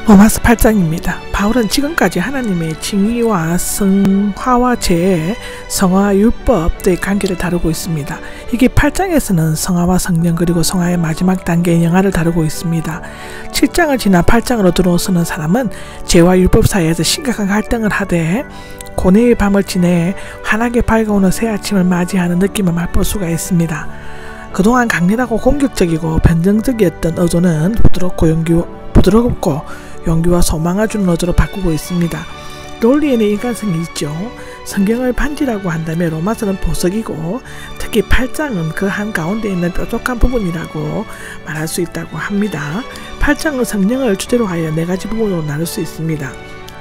로마서 8장입니다. 바울은 지금까지 하나님의 징의와 성화와 죄, 성화와 율법의 관계를 다루고 있습니다. 이게 8장에서는 성화와 성령 그리고 성화의 마지막 단계의 영화를 다루고 있습니다. 7장을 지나 8장으로 들어서는 사람은 죄와 율법 사이에서 심각한 갈등을 하되 고뇌의 밤을 지내 환하게 밝아오는 새 아침을 맞이하는 느낌을 맛볼 수가 있습니다. 그동안 강렬하고 공격적이고 변정적이었던 어조는 부드럽고 용기와 소망을 주는 어조로 바꾸고 있습니다. 논리에는 인간성이 있죠. 성경을 반지라고 한다면 로마서는 보석이고 특히 8장은 그 한가운데 있는 뾰족한 부분이라고 말할 수 있다고 합니다. 8장은 성령을 주제로 하여 4가지 부분으로 나눌 수 있습니다.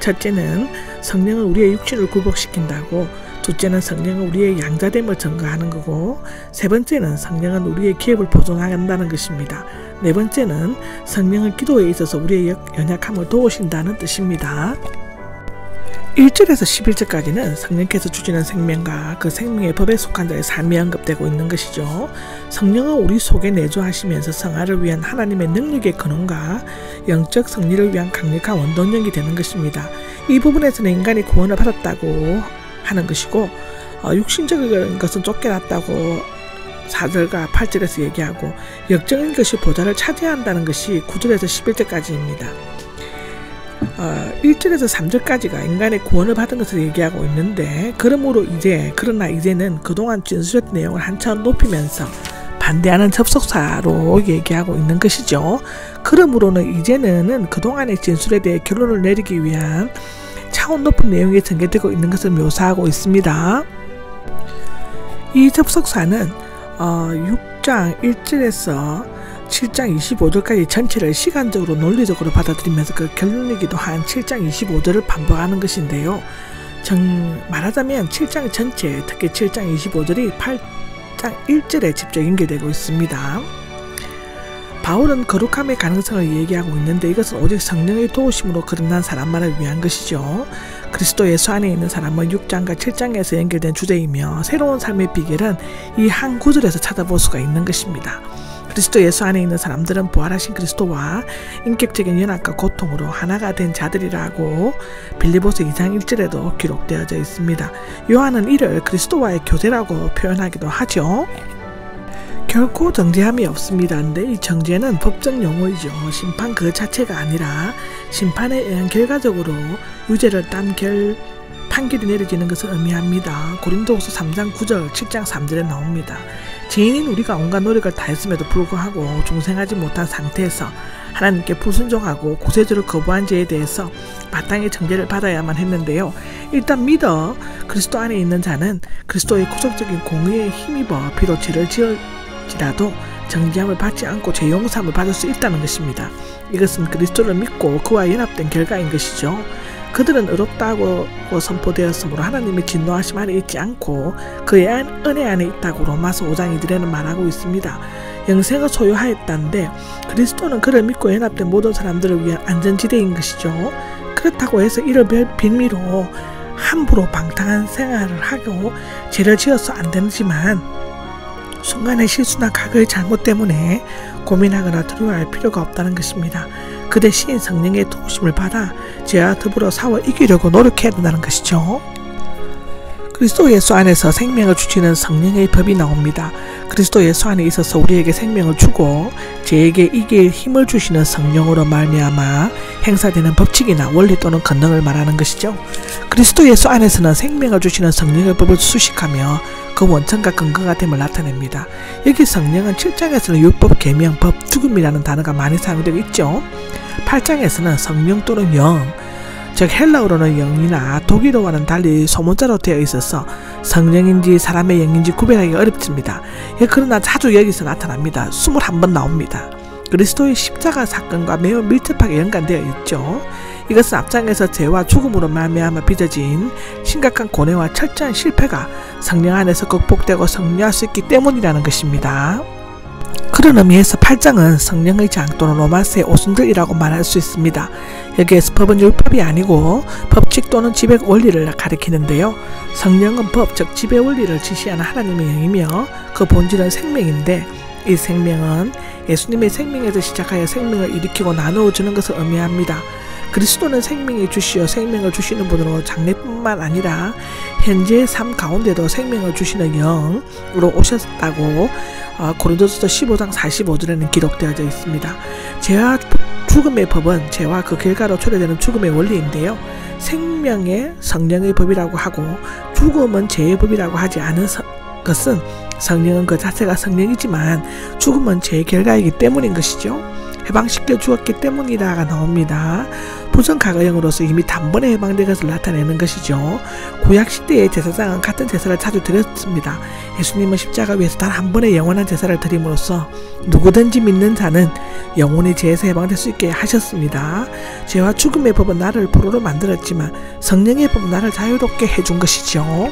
첫째는 성령은 우리의 육신을 굴복시킨다고, 둘째는 성령은 우리의 양자됨을 증거하는 거고, 세 번째는 성령은 우리의 기업을 보존한다는 것입니다. 네 번째는 성령은 기도에 있어서 우리의 연약함을 도우신다는 뜻입니다. 1절에서 11절까지는 성령께서 주시는 생명과 그 생명의 법에 속한 자의 삶이 언급되고 있는 것이죠. 성령은 우리 속에 내주하시면서 성화를 위한 하나님의 능력의 근원과 영적 승리를 위한 강력한 원동력이 되는 것입니다. 이 부분에서는 인간이 구원을 받았다고 하는 것이고, 육신적인 것은 쫓겨났다고 4절과 8절에서 얘기하고, 영적인 것이 보좌를 차지한다는 것이 9절에서 11절까지입니다. 1절에서 3절까지가 인간의 구원을 받은 것을 얘기하고 있는데, 그러나 이제는 그동안 진술했던 내용을 한 차원 높이면서 반대하는 접속사로 얘기하고 있는 것이죠. 그러므로는 이제는 그동안의 진술에 대해 결론을 내리기 위한 차원 높은 내용이 전개되고 있는 것을 묘사하고 있습니다. 이 접속사는 6장 1절에서 7장 25절까지 전체를 시간적으로 논리적으로 받아들이면서 그 결론이기도 한 7장 25절을 반복하는 것인데요. 말하자면 7장 전체, 특히 7장 25절이 8장 1절에 직접 연결되고 있습니다. 바울은 거룩함의 가능성을 얘기하고 있는데, 이것은 오직 성령의 도우심으로 거듭난 사람만을 위한 것이죠. 그리스도 예수 안에 있는 사람은 6장과 7장에서 연결된 주제이며, 새로운 삶의 비결은 이 한 구절에서 찾아볼 수가 있는 것입니다. 그리스도 예수 안에 있는 사람들은 부활하신 그리스도와 인격적인 연합과 고통으로 하나가 된 자들이라고 빌립보서 2장 1절에도 기록되어져 있습니다. 요한은 이를 그리스도와의 교제라고 표현하기도 하죠. 결코 정죄함이 없습니다. 근데 이 정죄는 법적 용어이죠. 심판 그 자체가 아니라 심판에 의한 결과적으로 유죄를 딴 판결이 내려지는 것을 의미합니다. 고린도후서 3장 9절, 7장 3절에 나옵니다. 죄인인 우리가 온갖 노력을 다했음에도 불구하고 중생하지 못한 상태에서 하나님께 불순종하고 구세주를 거부한 죄에 대해서 마땅히 정죄를 받아야만 했는데요. 일단 믿어 그리스도 안에 있는 자는 그리스도의 구속적인 공의에 힘입어 비록 죄를 지을지라도 정죄함을 받지 않고 죄 용서함을 받을 수 있다는 것입니다. 이것은 그리스도를 믿고 그와 연합된 결과인 것이죠. 그들은 의롭다고 선포되었으므로 하나님의 진노하심 안에 있지 않고 그의 은혜 안에 있다고 로마서 5장 2절에는 말하고 있습니다. 영생을 소유하였다는데 그리스도는 그를 믿고 연합된 모든 사람들을 위한 안전지대인 것이죠. 그렇다고 해서 이를 빌미로 함부로 방탕한 생활을 하고 죄를 지어서 안 되지만, 순간의 실수나 과거의 잘못 때문에 고민하거나 두려워할 필요가 없다는 것입니다. 그 대신 성령의 도우심을 받아 죄와 더불어 싸워 이기려고 노력해야 된다는 것이죠. 그리스도 예수 안에서 생명을 주시는 성령의 법이 나옵니다. 그리스도 예수 안에 있어서 우리에게 생명을 주고 죄에게 이길 힘을 주시는 성령으로 말미암아 행사되는 법칙이나 원리 또는 권능을 말하는 것이죠. 그리스도 예수 안에서는 생명을 주시는 성령의 법을 수식하며 그 원천과 근거가 됨을 나타냅니다. 여기 성령은 7장에서는 율법, 계명, 법, 죽음이라는 단어가 많이 사용되고 있죠. 8장에서는 성령 또는 영, 즉 헬라어로는 영이나 독일어와는 달리 소문자로 되어 있어서 성령인지 사람의 영인지 구별하기가 어렵습니다. 그러나 자주 여기서 나타납니다. 21번 나옵니다. 그리스도의 십자가 사건과 매우 밀접하게 연관되어 있죠. 이것은 앞장에서 죄와 죽음으로 말미암아 빚어진 심각한 고뇌와 철저한 실패가 성령 안에서 극복되고 승리할 수 있기 때문이라는 것입니다. 그런 의미에서 8장은 성령의 장 또는 로마서의 오순절이라고 말할 수 있습니다. 여기에서 법은 율법이 아니고 법칙 또는 지배 원리를 가리키는데요. 성령은 법, 즉 지배 원리를 지시하는 하나님의 영이며 그 본질은 생명인데, 이 생명은 예수님의 생명에서 시작하여 생명을 일으키고 나누어 주는 것을 의미합니다. 그리스도는 생명이 주시어 생명을 주시는 분으로 장래뿐만 아니라 현재의 삶 가운데도 생명을 주시는 영으로 오셨다고 고린도전서 15장 45절에는 기록되어져 있습니다. 죄와 죽음의 법은 죄와 그 결과로 초래되는 죽음의 원리인데요. 생명의 성령의 법이라고 하고 죽음은 죄의 법이라고 하지 않은 것은 성령은 그 자체가 성령이지만 죽음은 죄의 결과이기 때문인 것이죠. 해방시켜 주었기 때문이라가 나옵니다. 부정과거형으로서 이미 단번에 해방된 것을 나타내는 것이죠. 구약시대의 제사장은 같은 제사를 자주 드렸습니다. 예수님은 십자가 위에서 단 한 번의 영원한 제사를 드림으로써 누구든지 믿는 자는 영원히 죄에서 해방될 수 있게 하셨습니다. 죄와 죽음의 법은 나를 포로로 만들었지만 성령의 법은 나를 자유롭게 해준 것이죠.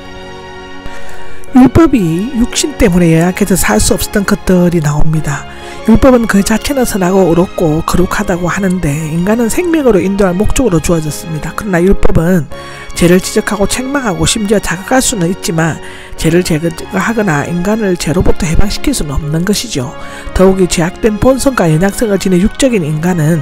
율법이 육신 때문에 연약해서 살 수 없었던 것들이 나옵니다. 율법은 그 자체는 선하고 옳고 거룩하다고 하는데 인간은 생명으로 인도할 목적으로 주어졌습니다. 그러나 율법은 죄를 지적하고 책망하고 심지어 자극할 수는 있지만 죄를 제거하거나 인간을 죄로부터 해방시킬 수는 없는 것이죠. 더욱이 죄악된 본성과 연약성을 지닌 육적인 인간은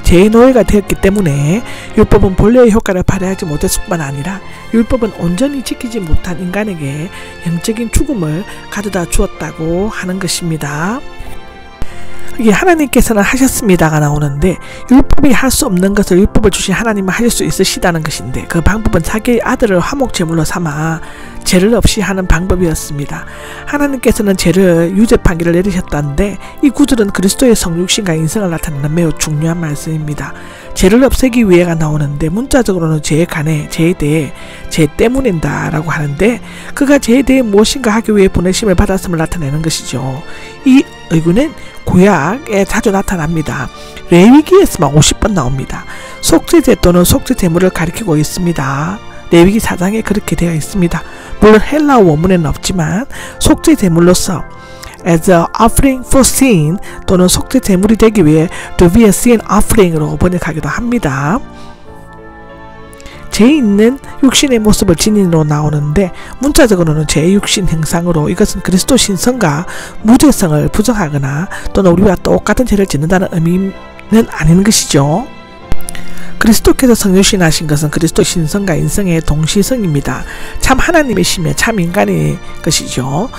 죄의 노예가 되었기 때문에 율법은 본래의 효과를 발휘하지 못했을 뿐만 아니라 율법은 온전히 지키지 못한 인간에게 영적인 죽음을 가져다 주었다고 하는 것입니다. 이게 하나님께서는 하셨습니다가 나오는데 율법이 할 수 없는 것을 율법을 주신 하나님은 하실 수 있으시다는 것인데 그 방법은 자기의 아들을 화목제물로 삼아 죄를 없이 하는 방법이었습니다. 하나님께서는 죄를 유죄 판결을 내리셨다는데 이 구절은 그리스도의 성육신과 인성을 나타내는 매우 중요한 말씀입니다. 죄를 없애기 위해가 나오는데 문자적으로는 죄에 관해 죄에 대해 죄 때문인다 라고 하는데 그가 죄에 대해 무엇인가 하기 위해 보내심을 받았음을 나타내는 것이죠. 이 의구는 구약에 자주 나타납니다. 레위기에서만 50번 나옵니다. 속죄제 또는 속죄제물을 가리키고 있습니다. 레위기 4장에 그렇게 되어 있습니다. 물론 헬라어 원문에는 없지만 속죄제물로서 as a offering for sin 또는 속죄제물이 되기 위해 to be a sin offering으로 번역하기도 합니다. 죄 있는 육신의 모습을 지닌으로 나오는데 문자적으로는 죄의 육신 형상으로 이것은 그리스도 신성과 무죄성을 부정하거나 또는 우리와 똑같은 죄를 짓는다는 의미는 아닌 것이죠. 그리스도께서 성육신하신 것은 그리스도 신성과 인성의 동시성입니다. 참 하나님이시며 참 인간의 것이죠.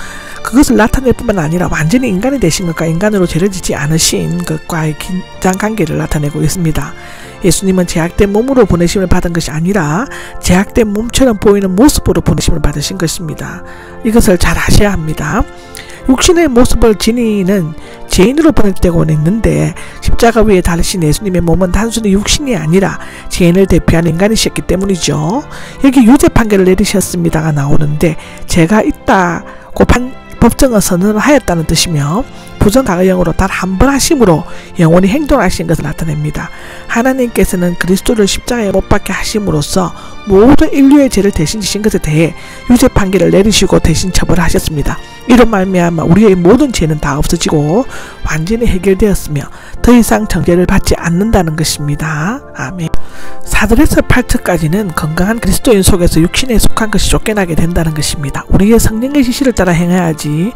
그것을 나타낼 뿐만 아니라 완전히 인간이 되신 것과 인간으로 죄를 짓지 않으신 것과의 긴장 관계를 나타내고 있습니다. 예수님은 제약된 몸으로 보내심을 받은 것이 아니라 제약된 몸처럼 보이는 모습으로 보내심을 받으신 것입니다. 이것을 잘 아셔야 합니다. 육신의 모습을 지니는 죄인으로 번역되고 있는데 십자가 위에 달리신 예수님의 몸은 단순히 육신이 아니라 죄인을 대표하는 인간이셨기 때문이죠. 여기 유죄 판결을 내리셨습니다가 나오는데 죄가 있다고 법정은 선언을 하였다는 뜻이며 부정과거형으로 단 한 번 하심으로 영원히 행동하신 것을 나타냅니다. 하나님께서는 그리스도를 십자가에 못 박게 하심으로써 모든 인류의 죄를 대신 지신 것에 대해 유죄 판결을 내리시고 대신 처벌을 하셨습니다. 이로 말미암아 우리의 모든 죄는 다 없어지고 완전히 해결되었으며 더 이상 정죄를 받지 않는다는 것입니다. 아멘. 4절에서 8절까지는 건강한 그리스도인 속에서 육신에 속한 것이 쫓겨나게 된다는 것입니다. 우리의 성령의 지시를 따라 행해야지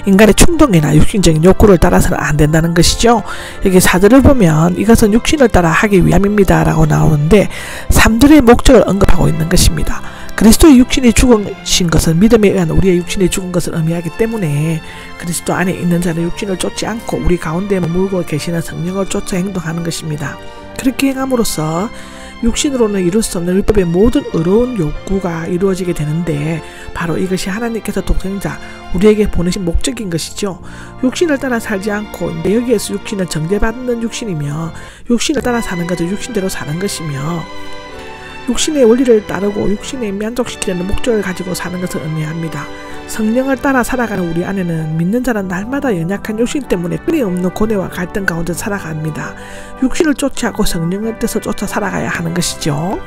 인간의 충동이나 육신적인 욕구를 따라서는 안 된다는 것이죠. 여기 4절을 보면 이것은 육신을 따라 하기 위함입니다 라고 나오는데 3절의 목적을 언급하고 있는 것입니다. 그리스도의 육신이 죽으신 것은 믿음에 의한 우리의 육신이 죽은 것을 의미하기 때문에 그리스도 안에 있는 자는 육신을 쫓지 않고 우리 가운데 머물고 계시는 성령을 쫓아 행동하는 것입니다. 그렇게 행함으로써 육신으로는 이룰 수 없는 율법의 모든 의로운 욕구가 이루어지게 되는데 바로 이것이 하나님께서 독생자 우리에게 보내신 목적인 것이죠. 육신을 따라 살지 않고 여기에서 육신은 정죄받는 육신이며 육신을 따라 사는 것은 육신대로 사는 것이며 육신의 원리를 따르고 육신에 만족시키려는 목적을 가지고 사는 것을 의미합니다. 성령을 따라 살아가는 우리 안에는 믿는 자는 날마다 연약한 육신 때문에 끊임없는 고뇌와 갈등 가운데 살아갑니다. 육신을 쫓아하고 성령의 뜻을 쫓아 살아가야 하는 것이죠.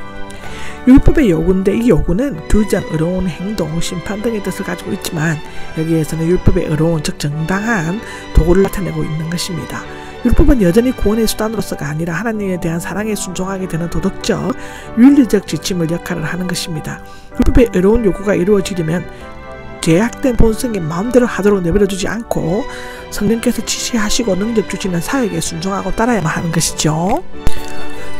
율법의 요구인데 이 요구는 규정, 의로운 행동, 심판 등의 뜻을 가지고 있지만 여기에서는 율법의 의로운 즉 정당한 도구를 나타내고 있는 것입니다. 율법은 여전히 구원의 수단으로서가 아니라 하나님에 대한 사랑에 순종하게 되는 도덕적, 윤리적 지침을 역할을 하는 것입니다. 율법의 의로운 요구가 이루어지려면 제약된 본성이 마음대로 하도록 내버려두지 않고 성령께서 지시하시고 능력 주시는 사역에 순종하고 따라야만 하는 것이죠.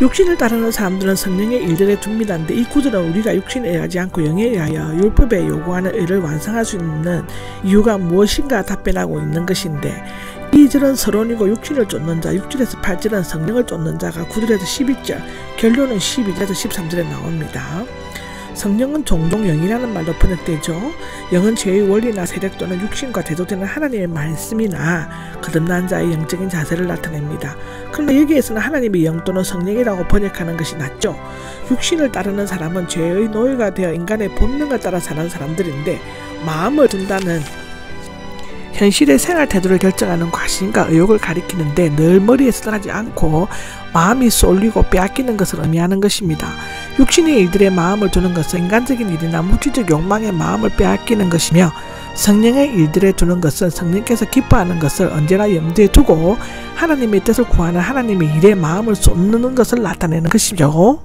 육신을 따르는 사람들은 성령의 일들에 둡니다인데 이 구절은 우리가 육신에 의하지 않고 영에 의하여 율법에 요구하는 의를 완성할 수 있는 이유가 무엇인가 답변하고 있는 것인데, 2절은 서론이고 육신을 쫓는 자, 6절에서 8절은 성령을 쫓는 자가 9절에서 11절, 결론은 12절에서 13절에 나옵니다. 성령은 종종 영이라는 말로 번역되죠. 영은 죄의 원리나 세력 또는 육신과 대조되는 하나님의 말씀이나 거듭난 자의 영적인 자세를 나타냅니다. 그런데 여기에서는 하나님의 영 또는 성령이라고 번역하는 것이 낫죠. 육신을 따르는 사람은 죄의 노예가 되어 인간의 본능을 따라 사는 사람들인데, 마음을 둔다는 현실의 생활 태도를 결정하는 과신과 의욕을 가리키는데 늘 머리에서 떠나지 않고 마음이 쏠리고 빼앗기는 것을 의미하는 것입니다. 육신의 일들에 마음을 두는 것은 인간적인 일이나 물질적 욕망의 마음을 빼앗기는 것이며, 성령의 일들에 두는 것은 성령께서 기뻐하는 것을 언제나 염두에 두고 하나님의 뜻을 구하는 하나님의 일에 마음을 쏟는 것을 나타내는 것이죠.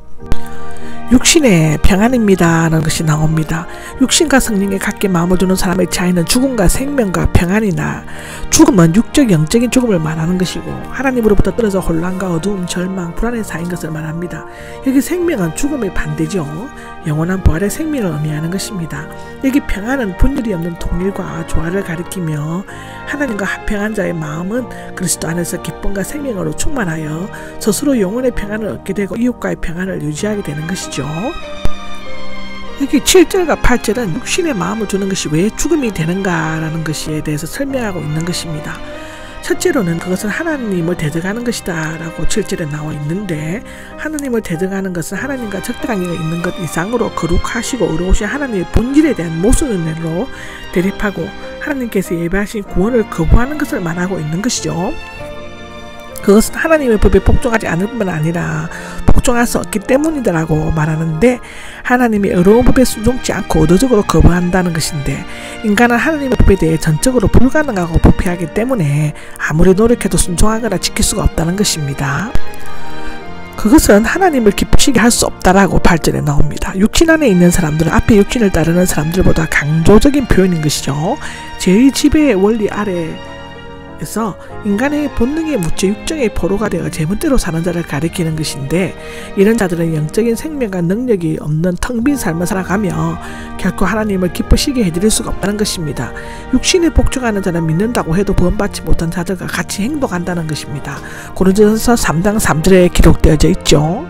육신의 평안입니다 라는 것이 나옵니다. 육신과 성령에 같게 마음을 두는 사람의 차이는 죽음과 생명과 평안이나, 죽음은 육적 영적인 죽음을 말하는 것이고 하나님으로부터 떨어져 혼란과 어두움, 절망, 불안에 쌓인 것을 말합니다. 여기 생명은 죽음의 반대죠. 영원한 부활의 생명을 의미하는 것입니다. 여기 평안은 분열이 없는 통일과 조화를 가리키며, 하나님과 합평한 자의 마음은 그리스도 안에서 기쁨과 생명으로 충만하여 스스로 영혼의 평안을 얻게 되고 이웃과의 평안을 유지하게 되는 것이죠. 여기 7절과 8절은 육신의 마음을 두는 것이 왜 죽음이 되는가라는 것에 대해서 설명하고 있는 것입니다. 첫째로는 그것은 하나님을 대적하는 것이다 라고 7절에 나와 있는데, 하나님을 대적하는 것은 하나님과 적대관계가 있는 것 이상으로 거룩하시고 의로우신 하나님의 본질에 대한 모순은혜로 대립하고 하나님께서 예배하신 구원을 거부하는 것을 말하고 있는 것이죠. 그것은 하나님의 법에 복종하지 않을 뿐만 아니라 복종할 수 없기 때문이다라고 말하는데, 하나님의 의로운 법에 순종치 않고 의도적으로 거부한다는 것인데, 인간은 하나님의 법에 대해 전적으로 불가능하고 부패하기 때문에 아무리 노력해도 순종하거나 지킬 수가 없다는 것입니다. 그것은 하나님을 기쁘시게 할 수 없다라고 8절에 나옵니다. 육신 안에 있는 사람들은 앞에 육신을 따르는 사람들보다 강조적인 표현인 것이죠. 죄의 지배의 원리 아래에서 인간의 본능에 묻혀 육정의 포로가 되어 제멋대로 사는 자를 가리키는 것인데, 이런 자들은 영적인 생명과 능력이 없는 텅 빈 삶을 살아가며 결코 하나님을 기쁘시게 해드릴 수가 없다는 것입니다. 육신에 복종하는 자는 믿는다고 해도 구원받지 못한 자들과 같이 행동한다는 것입니다. 고린도전서 3장 3절에 기록되어져 있죠.